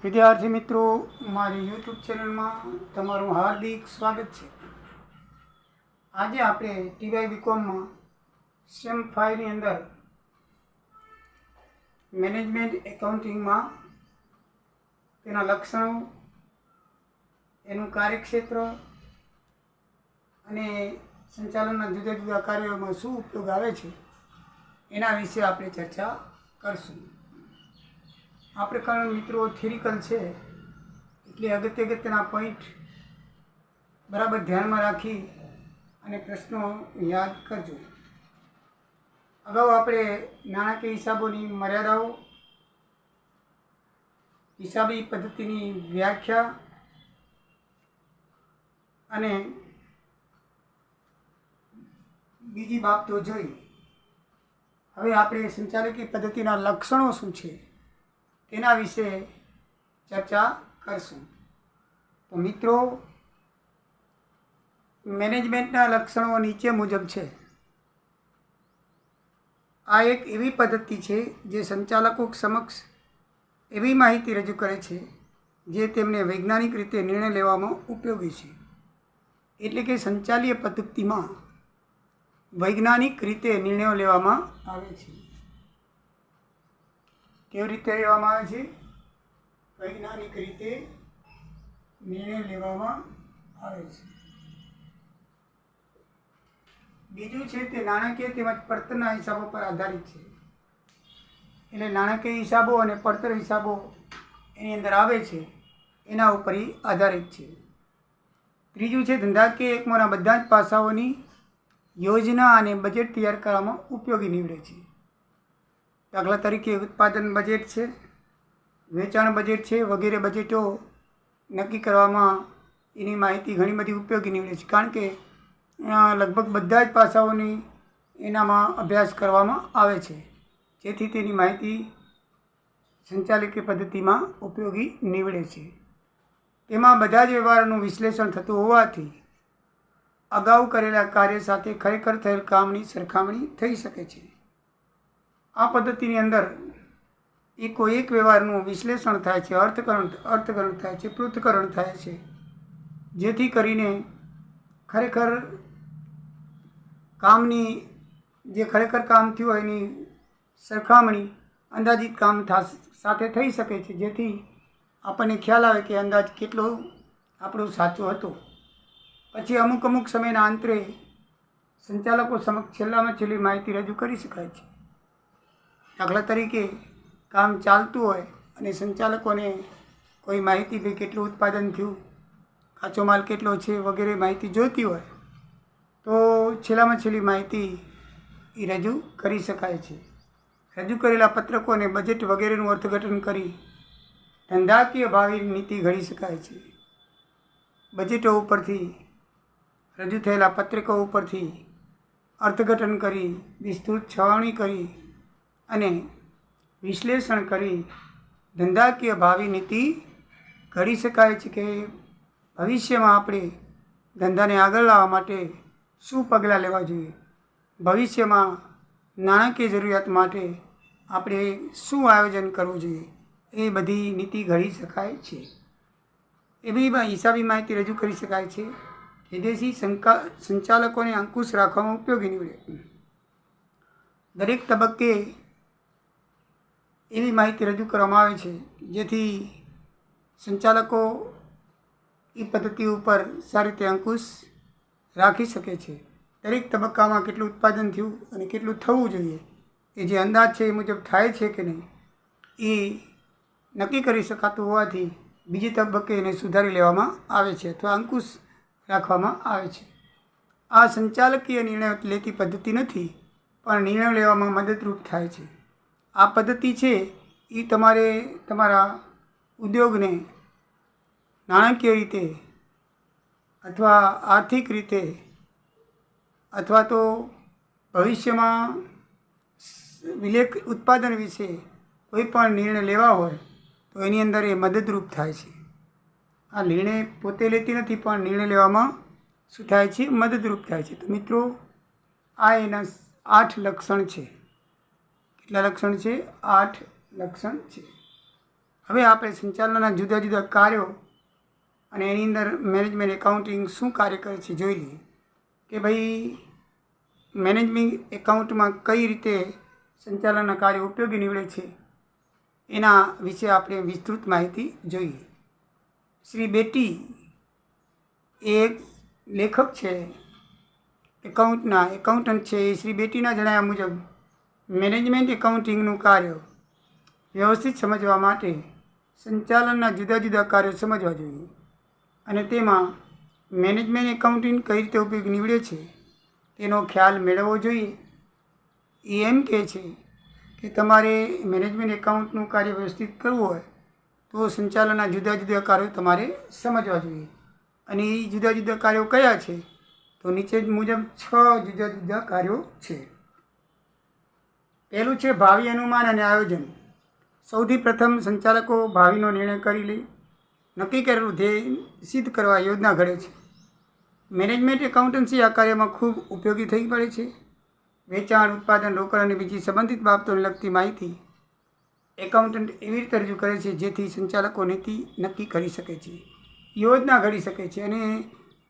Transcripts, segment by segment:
વિદ્યાર્થી મિત્રો, મારી યુટ્યુબ ચેનલમાં તમારું હાર્દિક સ્વાગત છે. આજે આપણે ટીવાય બીકોમમાં સેમ 5ની અંદર મેનેજમેન્ટ એકાઉન્ટિંગમાં તેના લક્ષણો, એનું કાર્યક્ષેત્ર અને સંચાલનના જુદા જુદા કાર્યોમાં શું ઉપયોગ આવે છે એના વિશે આપણે ચર્ચા કરશું. આ પ્રકારના મિત્રો થિયરિકલ છે, એટલે અગત્યના પોઈન્ટ બરાબર ધ્યાનમાં રાખી અને પ્રશ્નો યાદ કરજો. અગાઉ આપણે નાણાકીય હિસાબોની મર્યાદાઓ, હિસાબી પદ્ધતિની વ્યાખ્યા અને બીજી બાબતો જોઈ. હવે આપણે સંચાલકીય પદ્ધતિના લક્ષણો શું છે તેના વિશે ચર્ચા કરશું. તો મિત્રો, મેનેજમેન્ટના લક્ષણો નીચે મુજબ છે. આ એક એવી પદ્ધતિ છે જે સંચાલકો સમક્ષ એવી માહિતી રજૂ કરે છે જે તેમને વૈજ્ઞાનિક રીતે નિર્ણય લેવામાં ઉપયોગી છે. એટલે કે સંચાલીય પદ્ધતિમાં વૈજ્ઞાનિક રીતે નિર્ણયો લેવામાં આવે છે. કેવી રીતે લેવામાં આવે છે? વૈજ્ઞાનિક રીતે નિર્ણય લેવામાં આવે છે. બીજું છે તે નાણાકીય તેમજ પડતરના હિસાબો પર આધારિત છે. એટલે નાણાકીય હિસાબો અને પડતર હિસાબો એની અંદર આવે છે એના ઉપર આધારિત છે. ત્રીજું છે ધંધાકીય એકમોના બધા જ પાસાઓની યોજના અને બજેટ તૈયાર કરવામાં ઉપયોગી નીવડે છે. દાખલા તરીકે ઉત્પાદન બજેટ છે, વેચાણ બજેટ છે વગેરે બજેટો નક્કી કરવામાં એની માહિતી ઘણી બધી ઉપયોગી નીવડે છે, કારણ કે લગભગ બધા જ પાસાઓની એનામાં અભ્યાસ કરવામાં આવે છે, જેથી તેની માહિતી સંચાલકીય પદ્ધતિમાં ઉપયોગી નીવડે છે. તેમાં બધા જ વ્યવહારોનું વિશ્લેષણ થતું હોવાથી અગાઉ કરેલા કાર્ય સાથે ખરેખર થયેલ કામની સરખામણી થઈ શકે છે. આ પદ્ધતિની અંદર એક વ્યવહારનું વિશ્લેષણ થાય છે, અર્થકરણ થાય છે, પૃથ્થકરણ થાય છે, જેથી કરીને ખરેખર કામની જે ખરેખર કામ થયું હોય એની સરખામણી અંદાજિત કામ સાથે થઈ શકે છે, જેથી આપણને ખ્યાલ આવે કે અંદાજ કેટલો આપણો સાચો હતો. પછી અમુક સમયના અંતરે સંચાલકો સમક્ષ છેલ્લામાં છેલ્લી માહિતી રજૂ કરી શકાય છે. દાખલા તરીકે કામ ચાલતું હોય અને સંચાલકોને કોઈ માહિતી ભાઈ કેટલું ઉત્પાદન થયું, કાચો માલ કેટલો છે વગેરે માહિતી જોઈતી હોય તો છેલ્લામાં છેલ્લી માહિતી એ રજૂ કરી શકાય છે. રજૂ કરેલા પત્રકોને બજેટ વગેરેનું અર્થઘટન કરી ધંધાકીય ભાવિ નીતિ ઘડી શકાય છે. બજેટો ઉપરથી, રજૂ થયેલા પત્રકો ઉપરથી અર્થઘટન કરી, વિસ્તૃત છાવણી કરી અને વિશ્લેષણ કરી ધંધાકીય ભાવિ નીતિ ઘડી શકાય છે કે ભવિષ્યમાં આપણે ધંધાને આગળ લાવવા માટે શું પગલાં લેવા જોઈએ, ભવિષ્યમાં નાણાકીય જરૂરિયાત માટે આપણે શું આયોજન કરવું જોઈએ, એ બધી નીતિ ઘડી શકાય છે. એવી હિસાબી માહિતી રજૂ કરી શકાય છે કે જેથી સંચાલકોને અંકુશ રાખવામાં ઉપયોગી નીવડે. દરેક તબક્કે એવી માહિતી રજૂ કરવામાં આવે છે જેથી સંચાલકો એ પદ્ધતિ ઉપર સારી રીતે અંકુશ રાખી શકે છે. દરેક તબક્કામાં કેટલું ઉત્પાદન થયું અને કેટલું થવું જોઈએ એ જે અંદાજ છે એ મુજબ થાય છે કે નહીં એ નક્કી કરી શકાતું હોવાથી બીજી તબક્કે એને સુધારી લેવામાં આવે છે અથવા અંકુશ રાખવામાં આવે છે. આ સંચાલકીય નિર્ણય લેતી પદ્ધતિ નથી, પણ નિર્ણય લેવામાં મદદરૂપ થાય છે. આ પદ્ધતિ છે એ તમારા ઉદ્યોગને નાણાકીય રીતે અથવા આર્થિક રીતે અથવા તો ભવિષ્યમાં ઉત્પાદન વિશે કોઈ પણ નિર્ણય લેવા હોય તો એની અંદર એ મદદરૂપ થાય છે. આ નિર્ણય પોતે લેતી નથી, પણ નિર્ણય લેવામાં શું થાય છે? મદદરૂપ થાય છે. તો મિત્રો, આ એના 8 લક્ષણ છે. કેટલા લક્ષણ છે? 8 લક્ષણ છે. હવે આપણે સંચાલનના જુદા જુદા કાર્યો અને એની અંદર મેનેજમેન્ટ એકાઉન્ટિંગ શું કાર્ય કરે છે જોઈ લઈએ કે ભાઈ મેનેજમેન્ટ એકાઉન્ટમાં કઈ રીતે સંચાલનના કાર્યો ઉપયોગી નીવડે છે એના વિશે આપણે વિસ્તૃત માહિતી જોઈએ. શ્રી બેટી એક લેખક છે, એકાઉન્ટન્ટ છે. એ શ્રી બેટીના જણાવ્યા મુજબ મેનેજમેન્ટ એકાઉન્ટિંગનું કાર્ય વ્યવસ્થિત સમજવા માટે સંચાલનના જુદા જુદા કાર્યો સમજવા જોઈએ અને તેમાં મેનેજમેન્ટ એકાઉન્ટિંગ કઈ રીતે ઉપયોગી નીવડે છે તેનો ખ્યાલ મેળવવો જોઈએ. એ એમ કહે છે કે તમારે મેનેજમેન્ટ એકાઉન્ટનું કાર્ય વ્યવસ્થિત કરવું હોય તો સંચાલનના જુદા જુદા કાર્યો તમારે સમજવા જોઈએ. અને એ જુદા જુદા કાર્યો કયા છે તો નીચે મુજબ 6 જુદા જુદા કાર્યો છે. પહેલું છે ભાવિ અનુમાન અને આયોજન. સૌથી પ્રથમ સંચાલકો ભાવિનો નિર્ણય કરી લે, નક્કી કરેલું ધ્યેય સિદ્ધ કરવા યોજના ઘડે છે. મેનેજમેન્ટ એકાઉન્ટન્સી આ કાર્યમાં ખૂબ ઉપયોગી થઈ પડે છે. વેચાણ, ઉત્પાદન, રોકડ અને બીજી સંબંધિત બાબતોને લગતી માહિતી એકાઉન્ટન્ટ એવી રીતે રજૂ કરે છે જેથી સંચાલકો નીતિ નક્કી કરી શકે છે, યોજના ઘડી શકે છે અને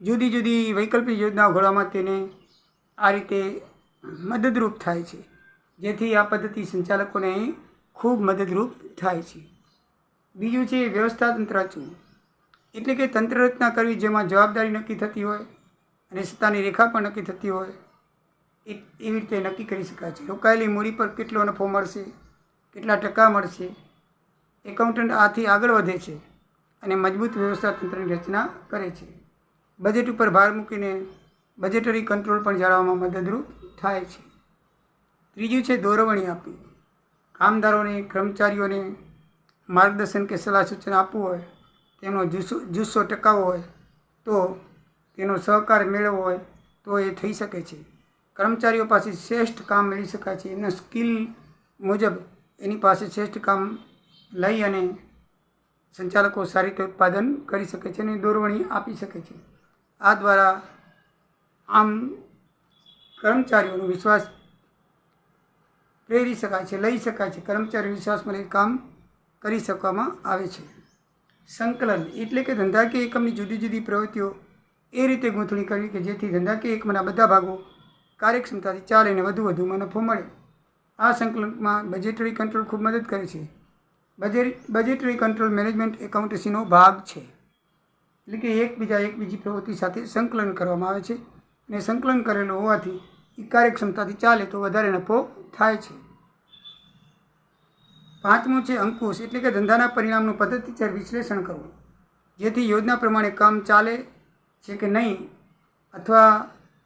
જુદી જુદી વૈકલ્પિક યોજનાઓ ઘડવામાં તેને આ રીતે મદદરૂપ થાય છે, જેથી આ પદ્ધતિ સંચાલકોને ખૂબ મદદરૂપ થાય છે. બીજું છે વ્યવસ્થા તંત્ર રચવું, એટલે કે તંત્ર રચના કરવી જેમાં જવાબદારી નક્કી થતી હોય અને સત્તાની રેખા પણ નક્કી થતી હોય એવી રીતે નક્કી કરી શકાય છે. રોકાયેલી મૂડી પર કેટલો નફો મળશે, કેટલા ટકા મળશે. એકાઉન્ટન્ટ આથી આગળ વધે છે અને મજબૂત વ્યવસ્થા તંત્રની રચના કરે છે. બજેટ ઉપર ભાર મૂકીને બજેટરી કંટ્રોલ પણ જાળવવામાં મદદરૂપ થાય છે. ત્રીજું છે દોરવણી આપવી. કામદારોને, કર્મચારીઓને માર્ગદર્શન કે સલાહ સૂચન આપવું હોય, તેમનો જુસ્સો ટકાવવો હોય તો તેનો સહકાર મેળવવો હોય તો એ થઈ શકે છે. કર્મચારીઓ પાસે શ્રેષ્ઠ કામ મેળવી શકાય છે. એમના સ્કિલ મુજબ એની પાસે શ્રેષ્ઠ કામ લઈ અને સંચાલકો સારી રીતે ઉત્પાદન કરી શકે છે અને દોરવણી આપી શકે છે. આ દ્વારા આમ કર્મચારીઓનો વિશ્વાસ પ્રેરી શકાય છે, લઈ શકાય છે. કર્મચારી વિશ્વાસમાં લઈ કામ કરી શકવામાં આવે છે. સંકલન એટલે કે ધંધાકીય એકમની જુદી જુદી પ્રવૃત્તિઓ એ રીતે ગૂંથણી કરવી કે જેથી ધંધાકીય એકમના બધા ભાગો કાર્યક્ષમતાથી ચાલે અને વધુમાં નફો મળે. આ સંકલનમાં બજેટરી કંટ્રોલ ખૂબ મદદ કરે છે. બજેટરી કંટ્રોલ મેનેજમેન્ટ એકાઉન્ટન્સીનો ભાગ છે. એટલે કે એકબીજી પ્રવૃત્તિ સાથે સંકલન કરવામાં આવે છે અને સંકલન કરેલું હોવાથી એ કાર્યક્ષમતાથી ચાલે તો વધારે નફો થાય છે. પાંચમું છે અંકુશ, એટલે કે ધંધાના પરિણામનું પદ્ધતિસર વિશ્લેષણ કરવું, જેથી યોજના પ્રમાણે કામ ચાલે છે કે નહીં અથવા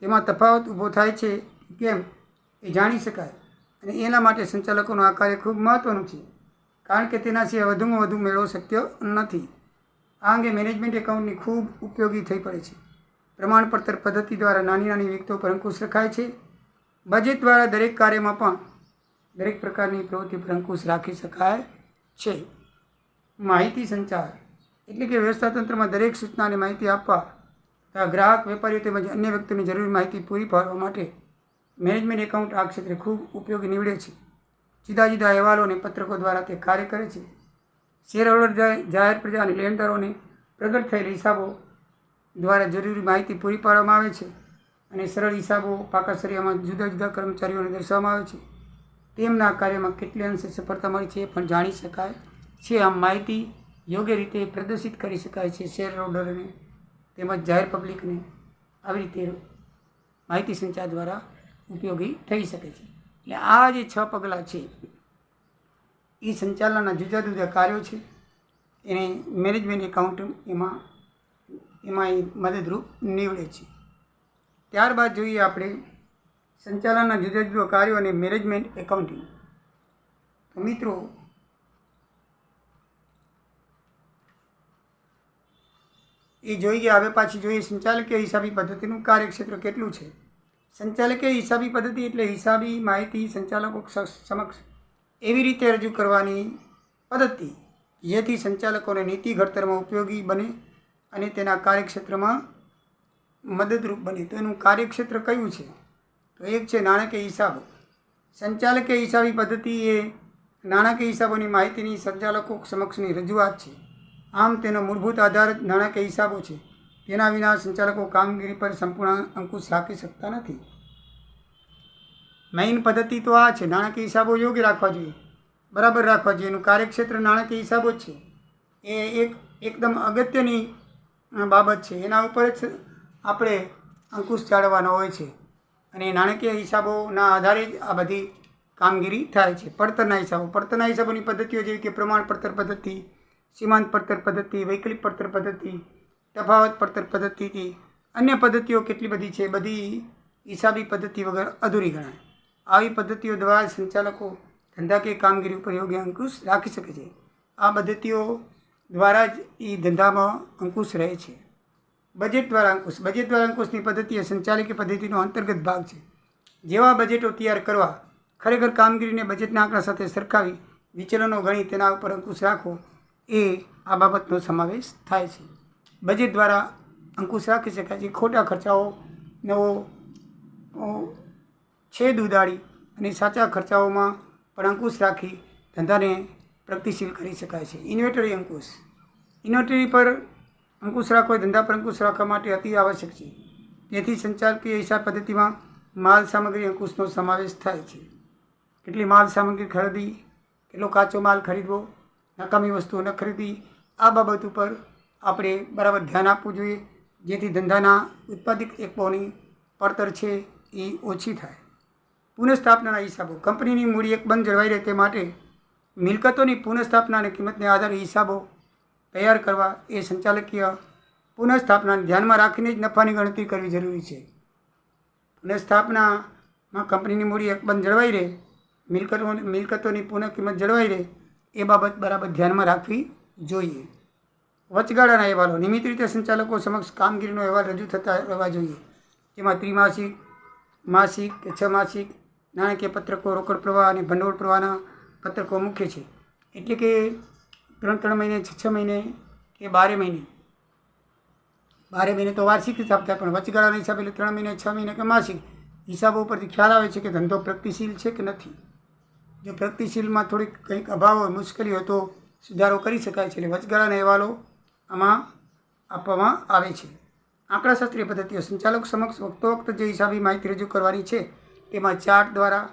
તેમાં તફાવત ઊભો થાય છે કેમ એ જાણી શકાય. અને એના માટે સંચાલકોનું આ કાર્ય ખૂબ મહત્ત્વનું છે, કારણ કે તેના સિવાય વધુમાં વધુ મેળવો શક્ય નથી. આ અંગે મેનેજમેન્ટ એકાઉન્ટની ખૂબ ઉપયોગી થઈ પડે છે. પ્રમાણપત્ર પદ્ધતિ દ્વારા નાની વિગતો પર અંકુશ રખાય છે. બજેટ દ્વારા દરેક કાર્યમાં પણ દરેક પ્રકારની પ્રવૃત્તિ પર અંકુશ રાખી શકાય છે. માહિતી સંચાર એટલે કે વ્યવસ્થા તંત્રમાં દરેક સૂચનાને માહિતી આપવા તથા ગ્રાહક, વેપારીઓ તેમજ અન્ય વ્યક્તિઓને જરૂરી માહિતી પૂરી પાડવા માટે મેનેજમેન્ટ એકાઉન્ટ આ ક્ષેત્રે ખૂબ ઉપયોગી નીવડે છે. જુદા જુદા અહેવાલો અને પત્રકો દ્વારા તે કાર્ય કરે છે. શેરહોલ્ડર, જાહેર પ્રજા અને લેણદારોને પ્રગટ થયેલ હિસાબો દ્વારા જરૂરી માહિતી પૂરી પાડવામાં આવે છે અને સરળ હિસાબો પાકા સરિયામાં જુદા જુદા કર્મચારીઓને દર્શાવવામાં આવે છે. તેમના કાર્યમાં કેટલી અંશે સફળતા મળી છે એ પણ જાણી શકાય છે. આમ માહિતી યોગ્ય રીતે પ્રદર્શિત કરી શકાય છે શેર હોલ્ડરોને તેમજ જાહેર પબ્લિકને. આવી રીતે માહિતી સંચાર દ્વારા ઉપયોગી થઈ શકે છે. એટલે આ જે 6 પગલાં છે એ સંચાલનના જુદા જુદા કાર્યો છે. એને મેનેજમેન્ટ એકાઉન્ટ એમાં એ મદદરૂપ નીવડે છે. ત્યારબાદ જોઈએ આપણે સંચાલનના જુદા જુદા કાર્યો અને મેનેજમેન્ટ એકાઉન્ટિંગ. તો મિત્રો, એ જોઈ ગયા. હવે પાછી જોઈએ સંચાલકીય હિસાબી પદ્ધતિનું કાર્યક્ષેત્ર કેટલું છે. સંચાલકીય હિસાબી પદ્ધતિ એટલે હિસાબી માહિતી સંચાલકો સમક્ષ એવી રીતે રજૂ કરવાની પદ્ધતિ જેથી સંચાલકોને નીતિ ઘડતરમાં ઉપયોગી બને અને તેના કાર્યક્ષેત્રમાં મદદરૂપ બને. તો એનું કાર્યક્ષેત્ર કયું છે? તો એક છે નાણાકીય હિસાબો. સંચાલકીય હિસાબી પદ્ધતિ એ નાણાકીય હિસાબોની માહિતીની સંચાલકો સમક્ષની રજૂઆત છે. આમ તેનો મૂળભૂત આધાર જ નાણાકીય હિસાબો છે. તેના વિના સંચાલકો કામગીરી પર સંપૂર્ણ અંકુશ રાખી શકતા નથી. મેઇન પદ્ધતિ તો આ છે. નાણાકીય હિસાબો યોગ્ય રાખવા જોઈએ, બરાબર રાખવા જોઈએ. એનું કાર્યક્ષેત્ર નાણાકીય હિસાબો જ છે. એ એકદમ અગત્યની બાબત છે. એના ઉપર જ આપણે અંકુશ જાળવવાનો હોય છે અને નાણાકીય હિસાબોના આધારે જ આ બધી કામગીરી થાય છે. પડતરના હિસાબોની પદ્ધતિઓ જેવી કે પ્રમાણ પડતર પદ્ધતિ, સીમાંત પડતર પદ્ધતિ, વૈકલ્પિક પડતર પદ્ધતિ, તફાવત પડતર પદ્ધતિ, અન્ય પદ્ધતિઓ કેટલી બધી છે. બધી હિસાબી પદ્ધતિ વગર અધૂરી ગણાય. આવી પદ્ધતિઓ દ્વારા સંચાલકો ધંધાકીય કામગીરી ઉપર યોગ્ય અંકુશ રાખી શકે છે. આ પદ્ધતિઓ દ્વારા જ એ ધંધામાં અંકુશ રહે છે. બજેટ દ્વારા અંકુશની પદ્ધતિ એ સંચાલકીય પદ્ધતિનો અંતર્ગત ભાગ છે. જેવા બજેટો તૈયાર કરવા, ખરેખર કામગીરીને બજેટના આંકડા સાથે સરખાવી વિચલનો ગણી તેના ઉપર અંકુશ રાખવો એ આ બાબતનો સમાવેશ થાય છે. બજેટ દ્વારા અંકુશ રાખી શકાય છે. ખોટા ખર્ચાઓનો છેદ ઉડાડી અને સાચા ખર્ચાઓમાં પણ અંકુશ રાખી ધંધાને પ્રગતિશીલ કરી શકાય છે. ઇન્વેન્ટરી પર અંકુશ રાખવો એ ધંધા પર અંકુશ રાખવા માટે અતિ આવશ્યક છે. તેથી સંચાલકીય હિસાબ પદ્ધતિમાં માલ સામગ્રી અંકુશનો સમાવેશ થાય છે. કેટલી માલ સામગ્રી ખરીદી, કેટલો કાચો માલ ખરીદવો, નકામી વસ્તુઓ ન ખરીદવી, આ બાબત ઉપર આપણે બરાબર ધ્યાન આપવું જોઈએ, જેથી ધંધાના ઉત્પાદિત એકમોની પડતર છે એ ઓછી થાય. પુનઃસ્થાપનાના હિસાબો. કંપનીની મૂડી એકબંધ જળવાઈ રહે તે માટે મિલકતોની પુનઃસ્થાપના અને કિંમતને આધારે હિસાબો તૈયાર કરવા એ સંચાલકીય પુનઃસ્થાપનાને ધ્યાનમાં રાખીને જ નફાની ગણતરી કરવી જરૂરી છે. પુનઃસ્થાપનામાં કંપનીની મૂડી એકબંધ જળવાઈ રહે, મિલકતોની પુનઃ કિંમત જળવાઈ રહે એ બાબત બરાબર ધ્યાનમાં રાખવી જોઈએ. વચગાળાના અહેવાલો. નિયમિત રીતે સંચાલકો સમક્ષ કામગીરીનો અહેવાલ રજૂ થતા રહેવા જોઈએ. જેમાં ત્રિમાસિક, માસિક કે 6 માસિક નાણાકીય પત્રકો, રોકડ પ્રવાહ અને ભંડોળ પ્રવાહના પત્રકો મુખ્ય છે. એટલે કે 3 મહિને, 6 મહિને કે 12 મહિને. 12 મહિને તો વાર્ષિક હિસાબ થાય, પણ વચગાળાના હિસાબ એટલે 3 મહિને, 6 મહિને કે માસિક હિસાબો ઉપરથી ખ્યાલ આવે છે કે ધંધો પ્રગતિશીલ છે કે નથી. જો પ્રગતિશીલમાં થોડીક કંઈક અભાવ હોય, મુશ્કેલી હોય તો સુધારો કરી શકાય છે. એટલે વચગાળાના અહેવાલો આમાં આપવામાં આવે છે. આંકડાશાસ્ત્રીય પદ્ધતિઓ. સંચાલક સમક્ષ વખતો વખત જે હિસાબી માહિતી રજૂ કરવાની છે તેમાં ચાર્ટ દ્વારા